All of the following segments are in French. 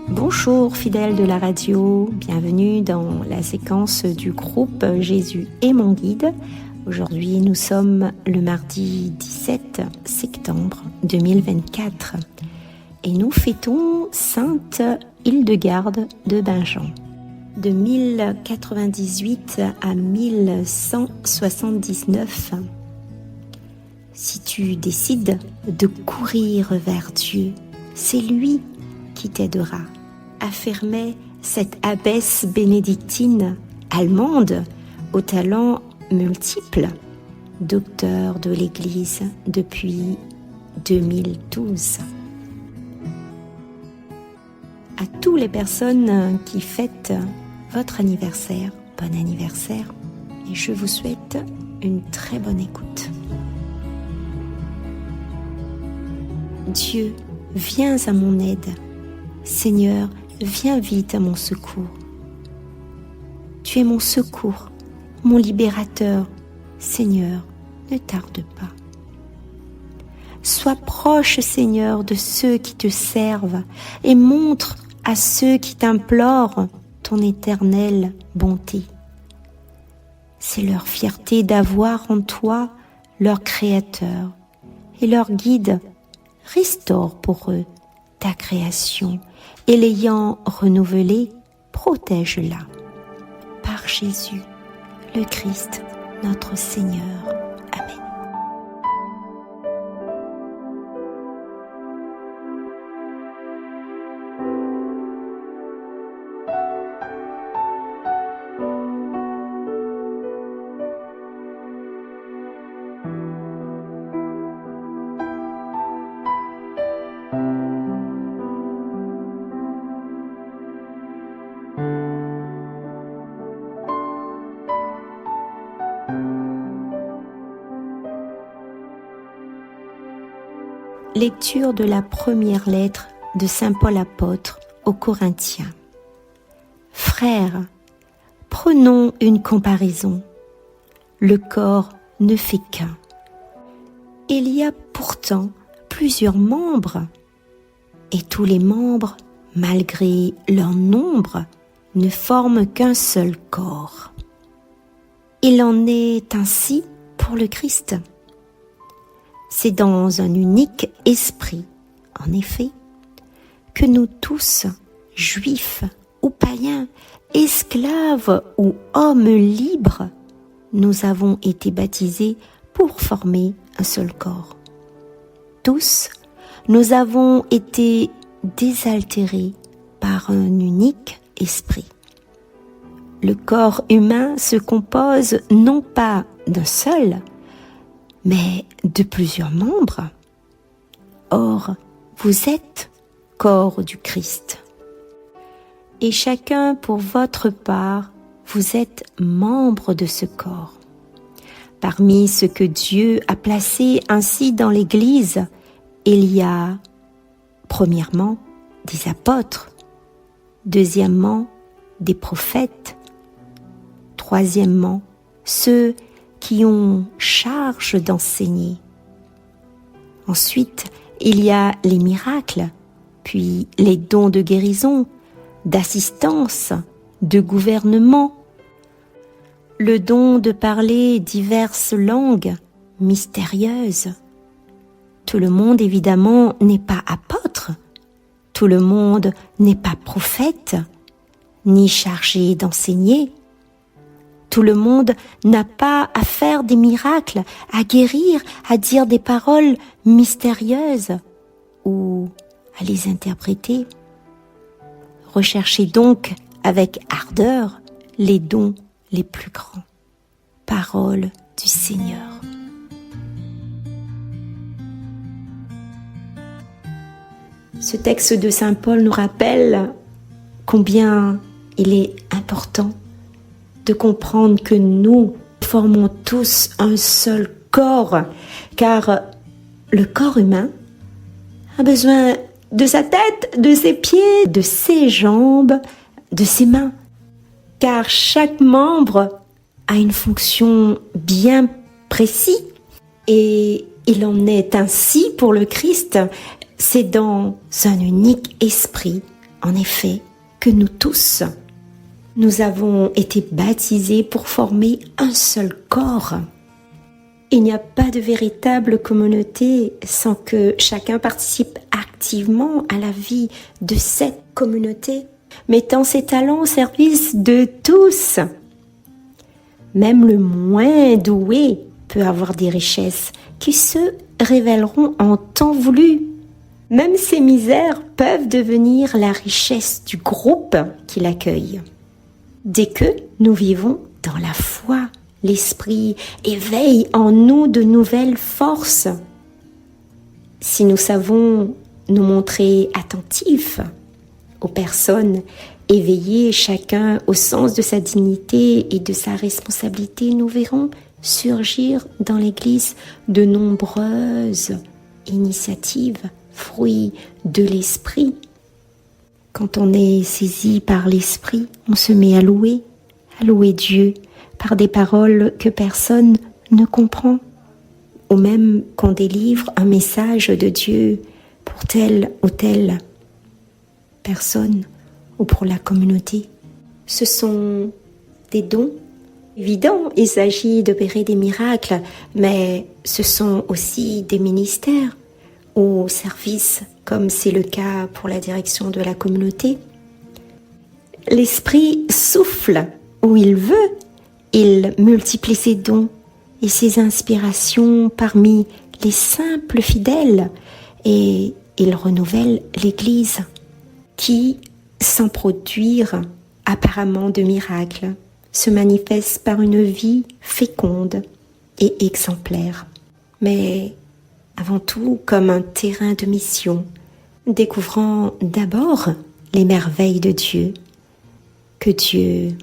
Bonjour fidèles de la radio, bienvenue dans la séquence du groupe Jésus est mon guide. Aujourd'hui nous sommes le mardi 17 septembre 2024 et nous fêtons Sainte Hildegarde de Bingen. De 1098 à 1179, si tu décides de courir vers Dieu, c'est lui qui t'aidera, affirmait cette abbesse bénédictine allemande aux talents multiples, docteur de l'Église depuis 2012. À toutes les personnes qui fêtent votre anniversaire, bon anniversaire, et je vous souhaite une très bonne écoute. Dieu, viens à mon aide. Seigneur, viens vite à mon secours. Tu es mon secours, mon libérateur. Seigneur, ne tarde pas. Sois proche, Seigneur, de ceux qui te servent et montre à ceux qui t'implorent ton éternelle bonté. C'est leur fierté d'avoir en toi leur Créateur et leur guide. Restaure pour eux ta création et l'ayant renouvelée, protège-la. Par Jésus, le Christ, notre Seigneur. Amen. Lecture de la première lettre de saint Paul apôtre aux Corinthiens. Frères, prenons une comparaison. Le corps ne fait qu'un. Il y a pourtant plusieurs membres, et tous les membres, malgré leur nombre, ne forment qu'un seul corps. Il en est ainsi pour le Christ. C'est dans un unique esprit, en effet, que nous tous, juifs ou païens, esclaves ou hommes libres, nous avons été baptisés pour former un seul corps. Tous, nous avons été désaltérés par un unique esprit. Le corps humain se compose non pas d'un seul, mais de plusieurs membres. Or, vous êtes corps du Christ. Et chacun pour votre part, vous êtes membre de ce corps. Parmi ce que Dieu a placé ainsi dans l'Église, il y a, premièrement, des apôtres, deuxièmement, des prophètes, troisièmement, ceux qui ont charge d'enseigner. Ensuite, il y a les miracles, puis les dons de guérison, d'assistance, de gouvernement, le don de parler diverses langues mystérieuses. Tout le monde, évidemment, n'est pas apôtre, tout le monde n'est pas prophète, ni chargé d'enseigner. Tout le monde n'a pas à faire des miracles, à guérir, à dire des paroles mystérieuses ou à les interpréter. Recherchez donc avec ardeur les dons les plus grands. Parole du Seigneur. Ce texte de saint Paul nous rappelle combien il est important de comprendre que nous formons tous un seul corps, car le corps humain a besoin de sa tête, de ses pieds, de ses jambes, de ses mains. Car chaque membre a une fonction bien précise et il en est ainsi pour le Christ. C'est dans un unique esprit, en effet, que nous tous, nous avons été baptisés pour former un seul corps. Il n'y a pas de véritable communauté sans que chacun participe activement à la vie de cette communauté, mettant ses talents au service de tous. Même le moins doué peut avoir des richesses qui se révéleront en temps voulu. Même ses misères peuvent devenir la richesse du groupe qui l'accueille. Dès que nous vivons dans la foi, l'Esprit éveille en nous de nouvelles forces. Si nous savons nous montrer attentifs aux personnes éveillées, chacun au sens de sa dignité et de sa responsabilité, nous verrons surgir dans l'Église de nombreuses initiatives, fruits de l'Esprit. Quand on est saisi par l'Esprit, on se met à louer Dieu par des paroles que personne ne comprend, ou même qu'on délivre un message de Dieu pour telle ou telle personne ou pour la communauté. Ce sont des dons évidents, il s'agit d'opérer des miracles, mais ce sont aussi des ministères ou services, comme c'est le cas pour la direction de la communauté. L'Esprit souffle où il veut, il multiplie ses dons et ses inspirations parmi les simples fidèles et il renouvelle l'Église qui, sans produire apparemment de miracles, se manifeste par une vie féconde et exemplaire. Mais avant tout comme un terrain de mission, découvrant d'abord les merveilles de Dieu, que Dieu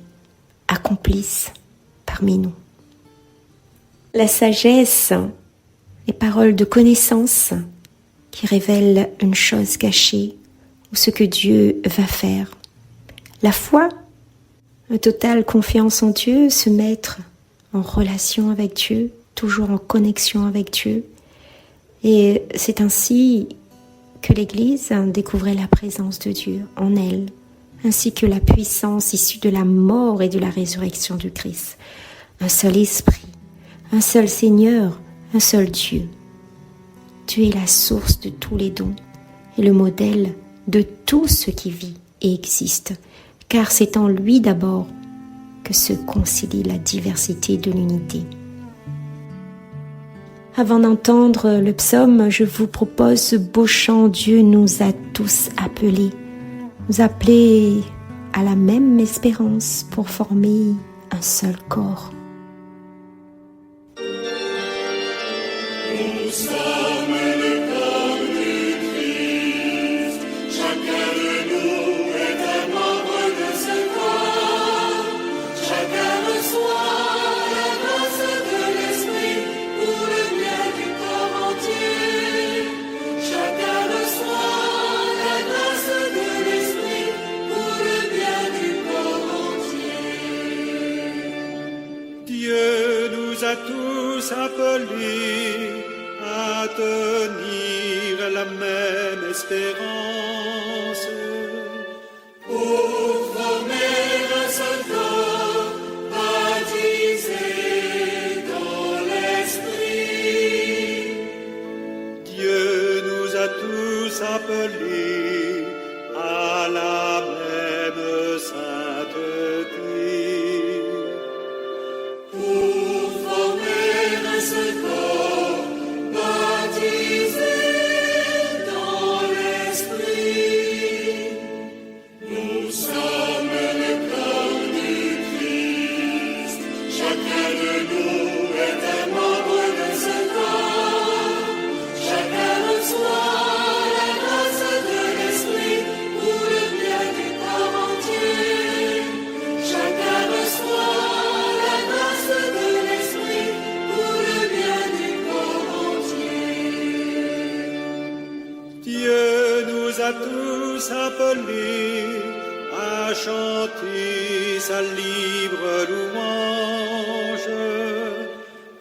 accomplisse parmi nous. La sagesse, les paroles de connaissance qui révèlent une chose cachée ou ce que Dieu va faire. La foi, une totale confiance en Dieu, se mettre en relation avec Dieu, toujours en connexion avec Dieu. Et c'est ainsi que l'Église découvrait la présence de Dieu en elle, ainsi que la puissance issue de la mort et de la résurrection du Christ. Un seul esprit, un seul Seigneur, un seul Dieu. Dieu est la source de tous les dons et le modèle de tout ce qui vit et existe, car c'est en lui d'abord que se concilie la diversité de l'unité. Avant d'entendre le psaume, je vous propose ce beau chant. Dieu nous a tous appelés, nous appeler à la même espérance pour former un seul corps. Nous sommes le corps du Christ, chacun de nous est un membre de ce corps, chacun reçoit la grâce de l'Esprit pour le bien du corps entier, chacun reçoit la grâce de l'Esprit pour le bien du corps entier. Dieu nous a tous appelés à tenir la même espérance, pour former un seul corps, baptisé dans l'Esprit. Dieu nous a tous appelés à la même sainteté, pour former un seul corps, baptisé dans l'Esprit. Nous sommes le corps du Christ, chacun de nous est un membre de ce corps, chacun reçoit la grâce de l'Esprit pour le bien du corps entier, chacun tous appelés à chanter sa libre louange.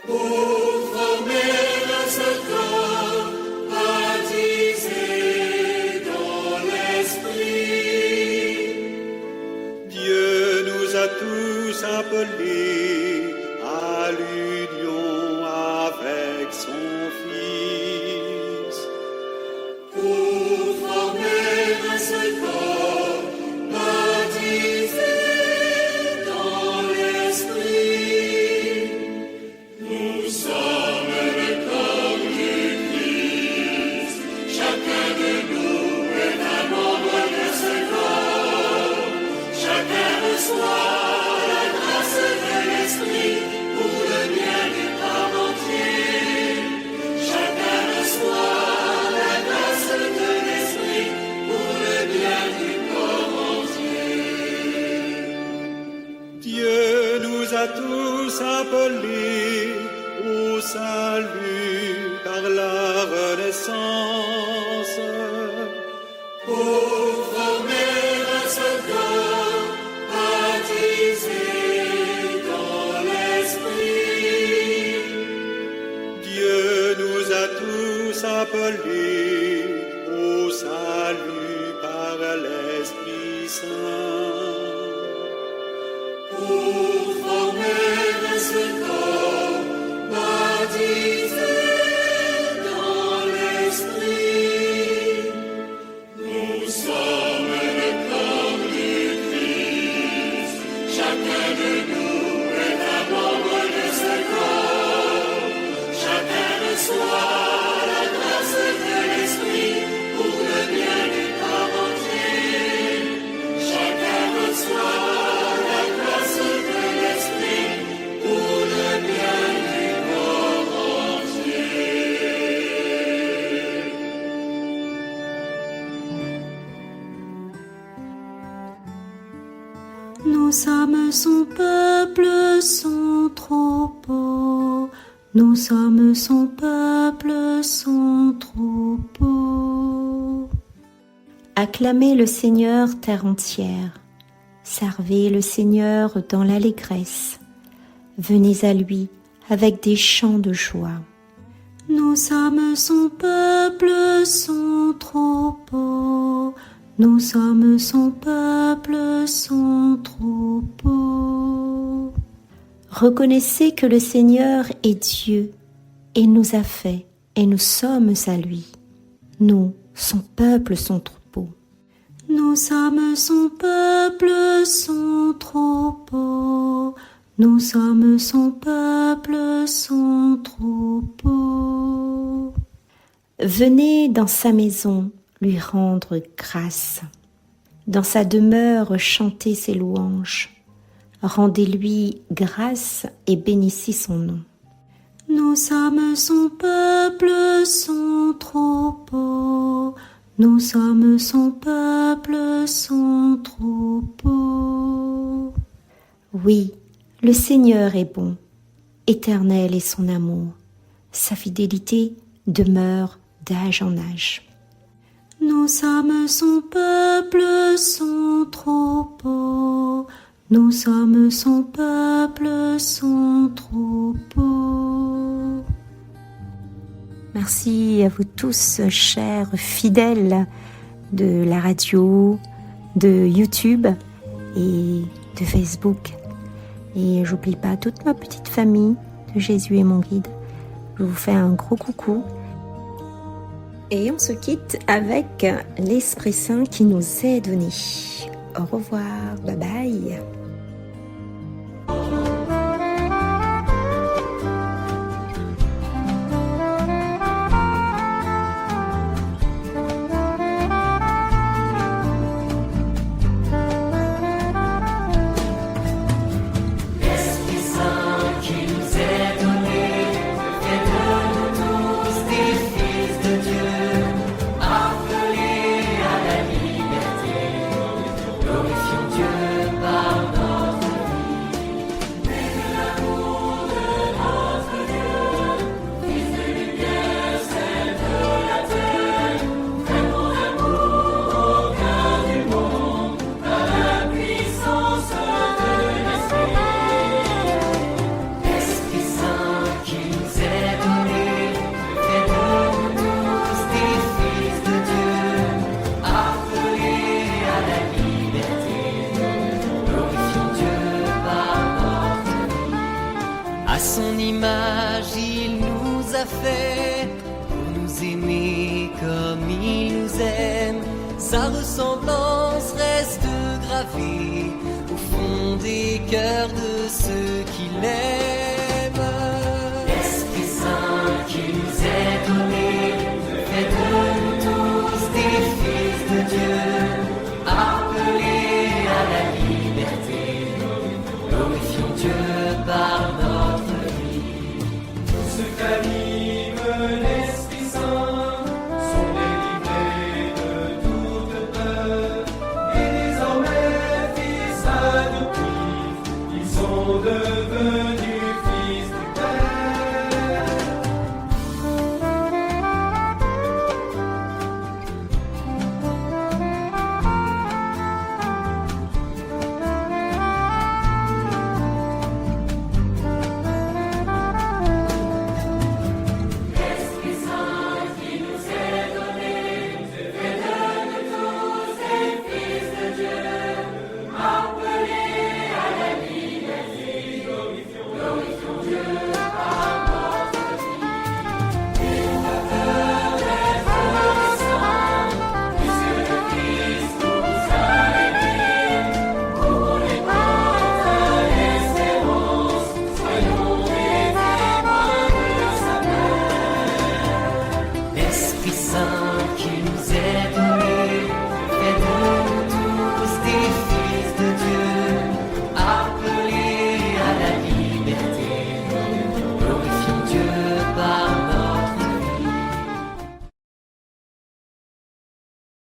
Pour former un seul corps, baptisé dans l'Esprit. Dieu nous a tous appelés à l'union avec son Fils. Pour former un seul corps, baptisé dans l'Esprit. Nous sommes le corps du Christ. Chacun de nous est un membre de ce corps. Chacun reçoit la grâce de l'Esprit pour le bien du corps entier. Chacun reçoit la grâce de l'Esprit pour le bien du corps entier. Dieu nous a tous appelés au salut par la renaissance. Pour former un seul corps, baptisé dans l'Esprit. Dieu nous a tous appelés au salut par l'Esprit Saint. Pour former un seul corps, baptisé dans l'Esprit. Nous sommes le corps du Christ. Chacun de nous est un membre de ce corps. Chacun reçoit la grâce de l'Esprit pour le bien du corps entier. Chacun reçoit la grâce de l'Esprit pour le bien du corps entier. Nous sommes son peuple, son troupeau. Nous sommes son peuple, son troupeau. Acclamez le Seigneur, terre entière. Servez le Seigneur dans l'allégresse. Venez à lui avec des chants de joie. Nous sommes son peuple, son troupeau. Nous sommes son peuple, son troupeau. Reconnaissez que le Seigneur est Dieu et nous a fait et nous sommes à lui. Nous, son peuple, son troupeau. Nous sommes son peuple, son troupeau. Nous sommes son peuple, son troupeau. Venez dans sa maison lui rendre grâce. Dans sa demeure chantez ses louanges. Rendez-lui grâce et bénissez son nom. Nous sommes son peuple, son troupeau. Nous sommes son peuple, son troupeau. Oui, le Seigneur est bon, éternel est son amour. Sa fidélité demeure d'âge en âge. Nous sommes son peuple, son troupeau. Nous sommes son peuple, son troupeau. Merci à vous tous, chers fidèles de la radio, de YouTube et de Facebook. Et j'oublie pas toute ma petite famille de Jésus est mon guide. Je vous fais un gros coucou. Et on se quitte avec l'Esprit Saint qui nous est donné. Au revoir, bye bye. Dieu pardonne. a fait pour nous aimer comme il nous aime. Sa ressemblance reste gravée au fond des cœurs de ceux qui l'aiment. L'Esprit Saint qui nous est donné fait de nous tous des fils de Dieu.